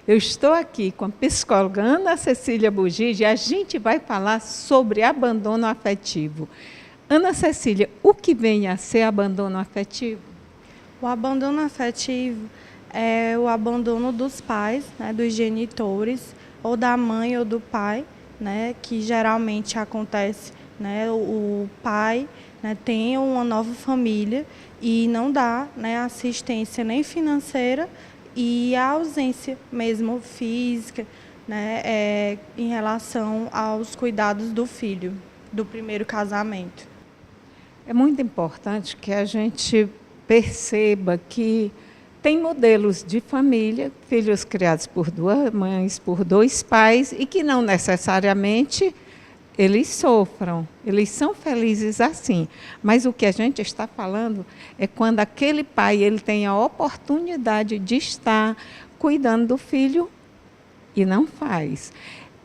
Eu estou aqui com a psicóloga Ana Cecília Bugigi e a gente vai falar sobre abandono afetivo. Ana Cecília, o que vem a ser abandono afetivo? O abandono afetivo é o abandono dos pais, né, dos genitores, ou da mãe ou do pai, né, que geralmente acontece, né, o pai, né, tem uma nova família e não dá, né, assistência nem financeira e a ausência mesmo física, né, em relação aos cuidados do filho, do primeiro casamento. É muito importante que a gente perceba que tem modelos de família, filhos criados por duas mães, por dois pais, e que não necessariamente eles sofram, eles são felizes assim. Mas o que a gente está falando é quando aquele pai ele tem a oportunidade de estar cuidando do filho e não faz.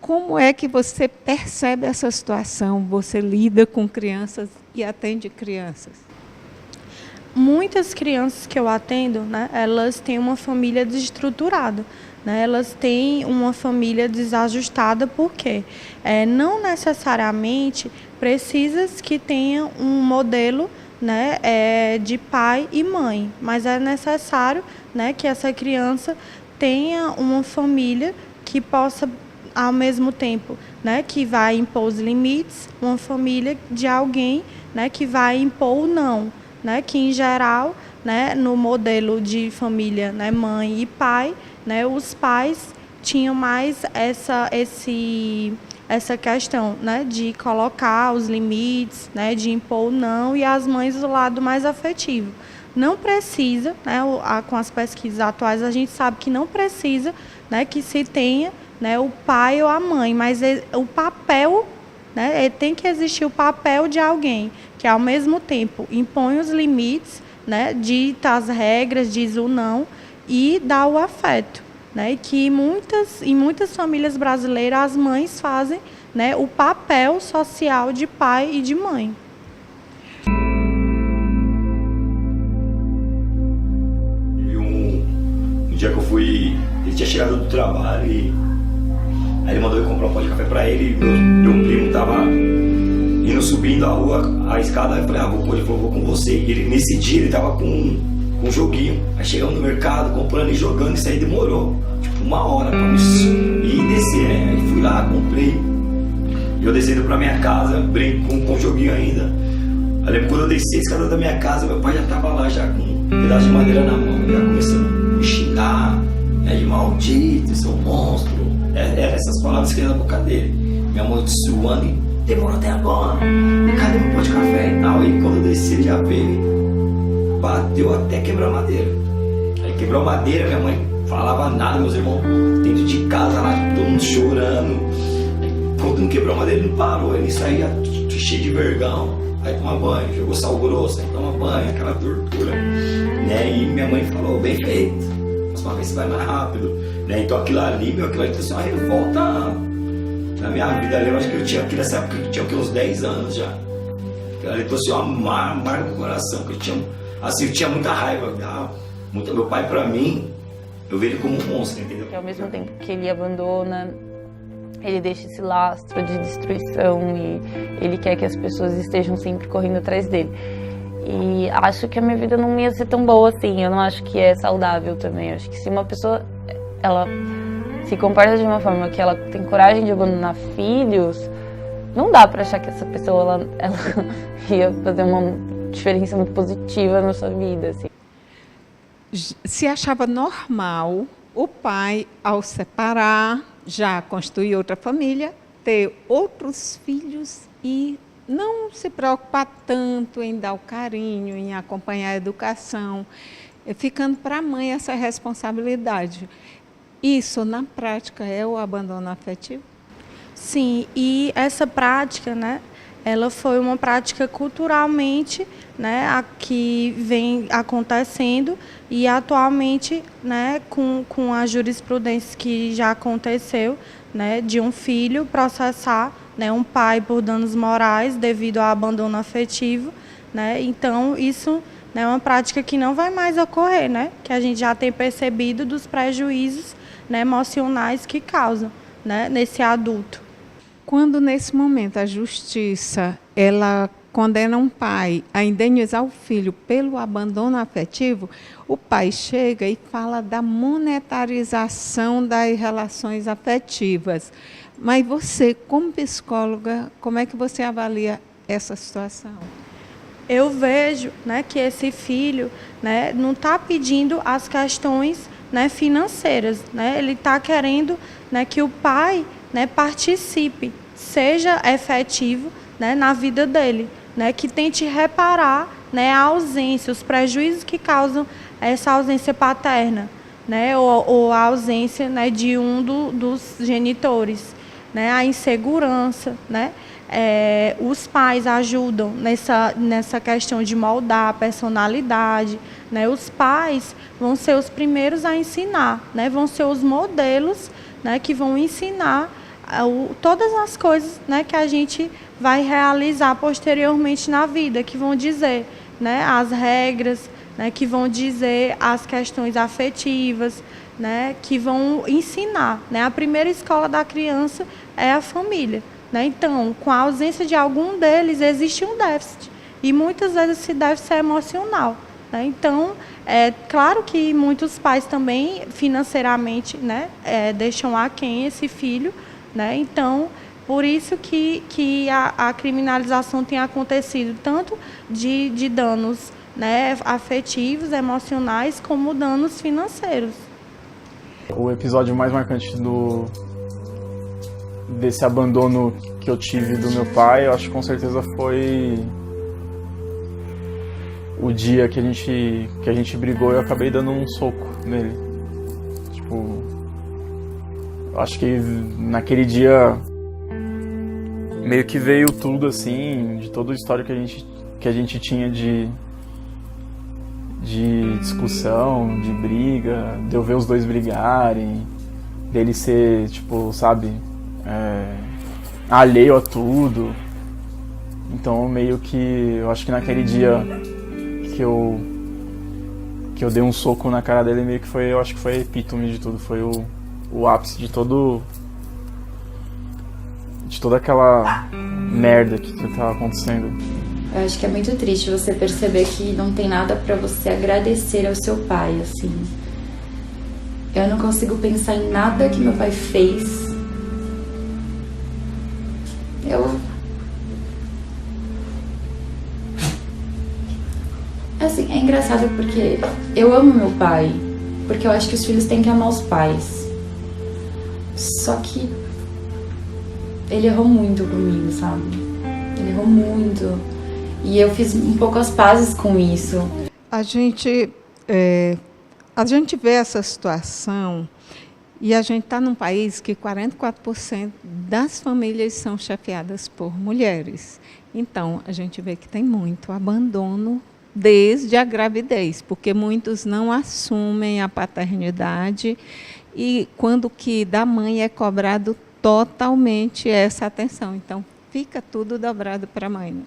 Como é que você percebe essa situação? Você lida com crianças e atende crianças? Muitas crianças que eu atendo, né, elas têm uma família desestruturada, né, elas têm uma família desajustada, porque não necessariamente precisa que tenha um modelo, né, de pai e mãe, mas é necessário, né, que essa criança tenha uma família que possa, ao mesmo tempo, né, que vai impor os limites, uma família de alguém, né, que vai impor o não. Né, que em geral, né, no modelo de família, né, mãe e pai, né, os pais tinham mais essa questão, né, de colocar os limites, né, de impor o não, e as mães o lado mais afetivo. Não precisa, né, com as pesquisas atuais a gente sabe que não precisa, né, que se tenha, né, o pai ou a mãe, mas o papel, né, tem que existir o papel de alguém que, ao mesmo tempo, impõe os limites, né, dita as regras, diz o não e dá o afeto. Né, e que em muitas famílias brasileiras as mães fazem, né, o papel social de pai e de mãe. Um dia que eu fui, ele tinha chegado do trabalho e aí ele mandou eu comprar um pó de café pra ele, e meu primo estava indo subindo a rua, a escada, eu falei, ele falou, vou com você. E ele, nesse dia ele tava com um joguinho. Aí chegamos no mercado, comprando e jogando, isso aí demorou, tipo, 1 hora pra me ir e descer, né? Aí fui lá, comprei. E eu descendo pra minha casa, brinco com o joguinho ainda. Eu lembro quando eu desci a escada da minha casa, meu pai já tava lá, já com um pedaço de madeira na mão, já começando a me xingar, né, de maldito, seu monstro. Eram essas palavras que iam na boca dele. Minha mão suando e demorou até agora. E cadê meu pó de café e tal? E quando eu desci, ele já veio, bateu até quebrar a madeira. Aí quebrou a madeira, minha mãe falava nada, meus irmãos dentro de casa lá, todo mundo chorando. Aí, quando não quebrou a madeira, ele não parou, ele saía cheio de vergão. Aí toma banho, jogou sal grosso, aí toma banho, aquela tortura. Né? E minha mãe falou, bem feito, próxima vez você vai mais rápido. Né? Então aquilo ali trouxe uma revolta na minha vida. Eu acho que eu tinha, nessa época eu tinha uns 10 anos já. Aquilo ali trouxe uma marca no coração, que eu tinha muita raiva. Meu pai, pra mim, eu vejo ele como um monstro, entendeu? Que ao mesmo tempo que ele abandona, ele deixa esse lastro de destruição e ele quer que as pessoas estejam sempre correndo atrás dele. E acho que a minha vida não ia ser tão boa assim, eu não acho que é saudável também. Eu acho que se uma pessoa, ela se comporta de uma forma que ela tem coragem de abandonar filhos, não dá pra achar que essa pessoa ela ia fazer uma diferença muito positiva na sua vida, assim. Se achava normal o pai, ao separar, já constituir outra família, ter outros filhos e não se preocupar tanto em dar o carinho, em acompanhar a educação, ficando para a mãe essa responsabilidade. Isso, na prática, é o abandono afetivo? Sim, e essa prática, né, ela foi uma prática culturalmente, né, que vem acontecendo e atualmente, né, com a jurisprudência que já aconteceu, né, de um filho processar, né, um pai por danos morais devido ao abandono afetivo, né, então isso, né, é uma prática que não vai mais ocorrer, né, que a gente já tem percebido dos prejuízos, né, emocionais que causam, né, nesse adulto. Quando, nesse momento, a justiça ela condena um pai a indenizar o filho pelo abandono afetivo, o pai chega e fala da monetarização das relações afetivas. Mas você, como psicóloga, como é que você avalia essa situação? Eu vejo, né, que esse filho, né, não está pedindo as questões, né, financeiras, né? Ele está querendo, né, que o pai, né, participe, seja efetivo, né, na vida dele, né, que tente reparar, né, a ausência, os prejuízos que causam essa ausência paterna, né, ou a ausência, né, de um dos genitores, né, a insegurança, né. Os pais ajudam nessa questão de moldar a personalidade, né? Os pais vão ser os primeiros a ensinar, né? Vão ser os modelos, né, que vão ensinar todas as coisas, né, que a gente vai realizar posteriormente na vida, que vão dizer, né, as regras, né, que vão dizer as questões afetivas, né, que vão ensinar, né? A primeira escola da criança é a família. Né? Então, com a ausência de algum deles, existe um déficit. E muitas vezes esse déficit é emocional. Né? Então, é claro que muitos pais também, financeiramente, né, deixam aquém esse filho. Né? Então, por isso que a criminalização tem acontecido, tanto de danos, né, afetivos, emocionais, como danos financeiros. O episódio mais marcante desse abandono que eu tive do meu pai, eu acho que com certeza foi o dia que a gente brigou e eu acabei dando um soco nele. Tipo, eu acho que naquele dia meio que veio tudo assim, de toda a história que a gente tinha de discussão, de briga, de eu ver os dois brigarem, dele ser, tipo, sabe, alheio a tudo. Então meio que eu acho que naquele dia que eu dei um soco na cara dele, meio que foi, eu acho que foi a epítome de tudo, foi o ápice de toda aquela merda que tava acontecendo. Eu acho que é muito triste você perceber que não tem nada pra você agradecer ao seu pai, assim. Eu não consigo pensar em nada que meu pai fez. Assim, é engraçado porque eu amo meu pai, porque eu acho que os filhos têm que amar os pais. Só que ele errou muito comigo, sabe? Ele errou muito. E eu fiz um pouco as pazes com isso. A gente vê essa situação e a gente está num país que 44% das famílias são chefiadas por mulheres. Então, a gente vê que tem muito abandono desde a gravidez, porque muitos não assumem a paternidade e quando que da mãe é cobrado totalmente essa atenção. Então, fica tudo dobrado para a mãe. Né?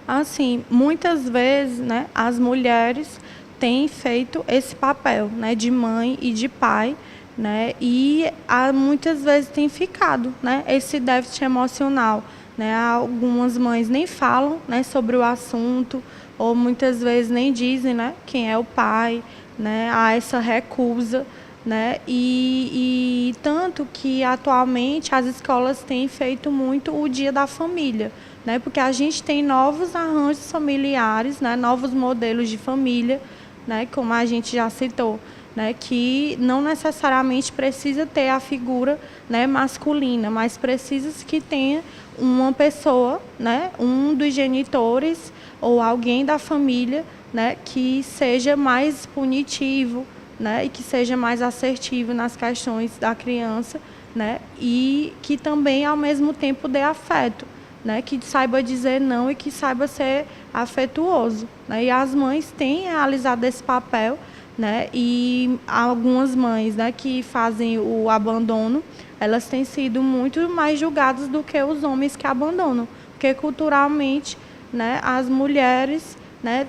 Assim, muitas vezes, né, as mulheres têm feito esse papel, né, de mãe e de pai, né, e muitas vezes tem ficado, né, esse déficit emocional. Né, algumas mães nem falam, né, sobre o assunto, ou muitas vezes nem dizem, né, quem é o pai, né, há essa recusa. Né, e tanto que atualmente as escolas têm feito muito o Dia da Família, né, porque a gente tem novos arranjos familiares, né, novos modelos de família, né, como a gente já citou, né, que não necessariamente precisa ter a figura, né, masculina, mas precisa que tenha uma pessoa, né, um dos genitores ou alguém da família, né, que seja mais punitivo, né, e que seja mais assertivo nas questões da criança, né, e que também, ao mesmo tempo, dê afeto, né, que saiba dizer não e que saiba ser afetuoso. Né, e as mães têm realizado esse papel, né, e algumas mães, né, que fazem o abandono, elas têm sido muito mais julgadas do que os homens que abandonam, porque culturalmente, né, as mulheres, né,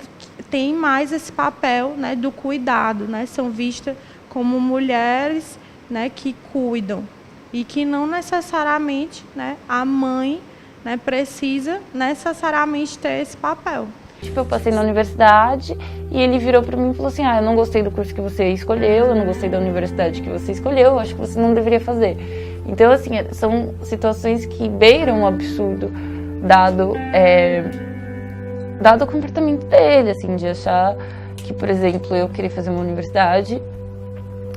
tem mais esse papel, né, do cuidado, né, são vistas como mulheres, né, que cuidam e que não necessariamente, né, a mãe, né, precisa necessariamente ter esse papel. Tipo, eu passei na universidade e ele virou pra mim e falou assim, eu não gostei do curso que você escolheu, eu não gostei da universidade que você escolheu, eu acho que você não deveria fazer. Então, assim, são situações que beiram o absurdo, dado o comportamento dele, assim, de achar que, por exemplo, eu querer fazer uma universidade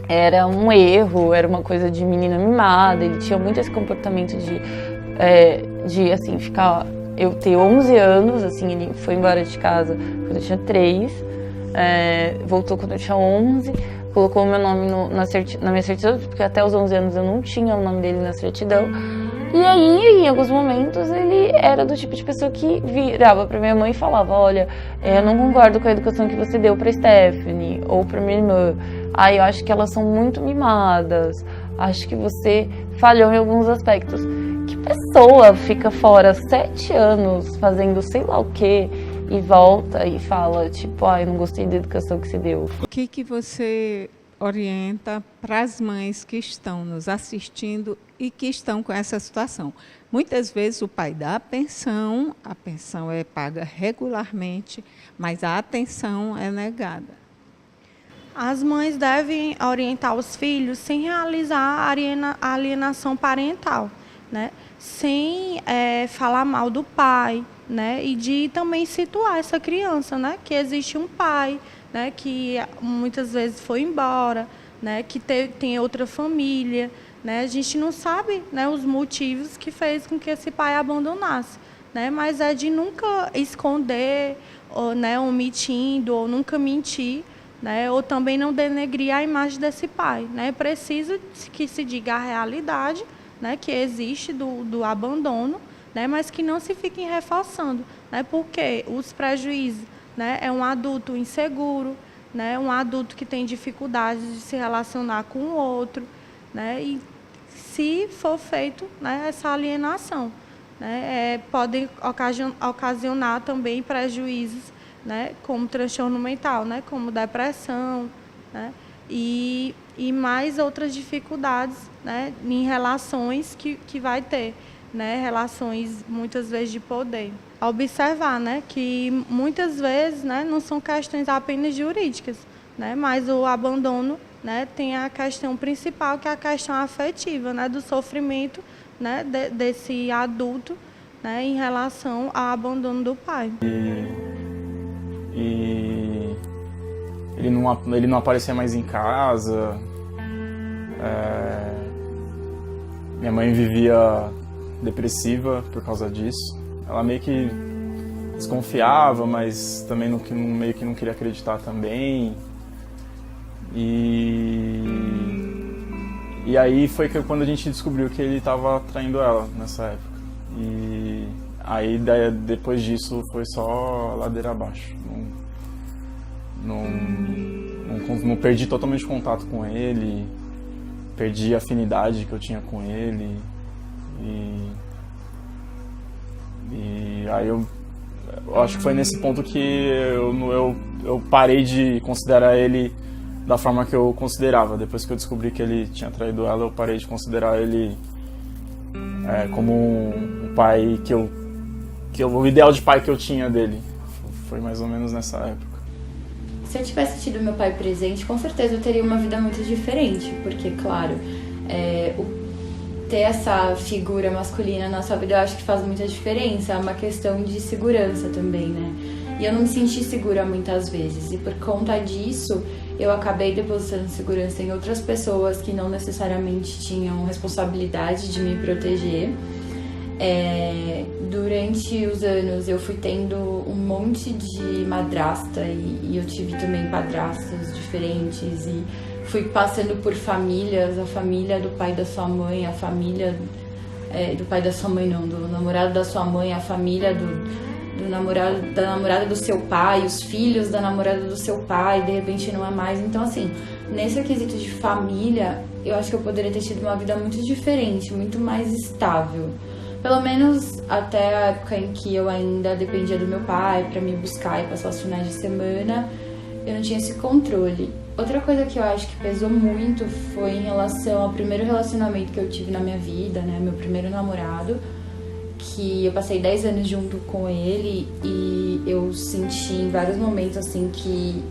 era um erro, era uma coisa de menina mimada. Ele tinha muito esse comportamento de assim, ficar... Eu ter 11 anos, assim, ele foi embora de casa quando eu tinha 3, voltou quando eu tinha 11, colocou o meu nome na minha certidão, porque até os 11 anos eu não tinha o nome dele na certidão. E aí, em alguns momentos, ele era do tipo de pessoa que virava pra minha mãe e falava, olha, eu não concordo com a educação que você deu pra Stephanie ou pra minha irmã. Eu acho que elas são muito mimadas, acho que você falhou em alguns aspectos. Que pessoa fica fora 7 anos fazendo sei lá o quê e volta e fala, tipo, eu não gostei da educação que você deu? O que você orienta para as mães que estão nos assistindo e que estão com essa situação? Muitas vezes o pai dá a pensão é paga regularmente, mas a atenção é negada. As mães devem orientar os filhos sem realizar a alienação parental, né? Sem falar mal do pai, né? E de também situar essa criança, né? Que existe um pai, né? Que muitas vezes foi embora, né? Que tem outra família, né? A gente não sabe, né, os motivos que fez com que esse pai abandonasse, né? Mas é de nunca esconder, ou, né, omitindo, ou nunca mentir, né? Ou também não denegrir a imagem desse pai, né? Precisa que se diga a realidade, né, que existe do abandono, né, mas que não se fiquem reforçando, né, porque os prejuízos, né, é um adulto inseguro, né, um adulto que tem dificuldade de se relacionar com o outro, né, e se for feito, né, essa alienação, né, pode ocasionar também prejuízos, né, como transtorno mental, né, como depressão, né, e mais outras dificuldades, né, em relações que vai ter, né, relações muitas vezes de poder. Observar, né, que muitas vezes, né, não são questões apenas jurídicas, né, mas o abandono, né, tem a questão principal, que é a questão afetiva, né, do sofrimento, né, desse adulto, né, em relação ao abandono do pai. E ele não aparecia mais em casa. Minha mãe vivia depressiva por causa disso. Ela meio que desconfiava, mas também meio que não queria acreditar também. E aí foi quando a gente descobriu que ele estava traindo ela nessa época. E aí depois disso foi só ladeira abaixo. Não perdi totalmente contato com ele, perdi a afinidade que eu tinha com ele. E aí eu acho que foi nesse ponto que eu parei de considerar ele da forma que eu considerava. Depois que eu descobri que ele tinha traído ela, eu parei de considerar ele como um pai o ideal de pai que eu tinha dele. Foi mais ou menos nessa época. Se eu tivesse tido meu pai presente, com certeza eu teria uma vida muito diferente, porque, claro, ter essa figura masculina na sua vida eu acho que faz muita diferença, é uma questão de segurança também, né? E eu não me senti segura muitas vezes, e por conta disso eu acabei depositando segurança em outras pessoas que não necessariamente tinham responsabilidade de me proteger. Durante os anos eu fui tendo um monte de madrasta e eu tive também padrastas diferentes e fui passando por famílias, a família do pai da sua mãe, a família do pai da sua mãe não, do namorado da sua mãe, a família do namorado, da namorada do seu pai, os filhos da namorada do seu pai, de repente não é mais. Então assim, nesse quesito de família, eu acho que eu poderia ter tido uma vida muito diferente, muito mais estável. Pelo menos até a época em que eu ainda dependia do meu pai para me buscar e passar os finais de semana, eu não tinha esse controle. Outra coisa que eu acho que pesou muito foi em relação ao primeiro relacionamento que eu tive na minha vida, né? Meu primeiro namorado, que eu passei 10 anos junto com ele e eu senti em vários momentos, assim, que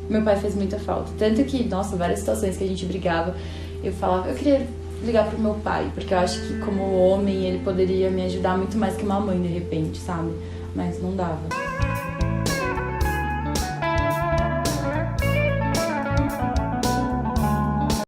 meu pai fez muita falta. Tanto que, nossa, várias situações que a gente brigava, eu falava, eu queria ligar pro meu pai, porque eu acho que como homem ele poderia me ajudar muito mais que uma mãe, de repente, sabe? Mas não dava.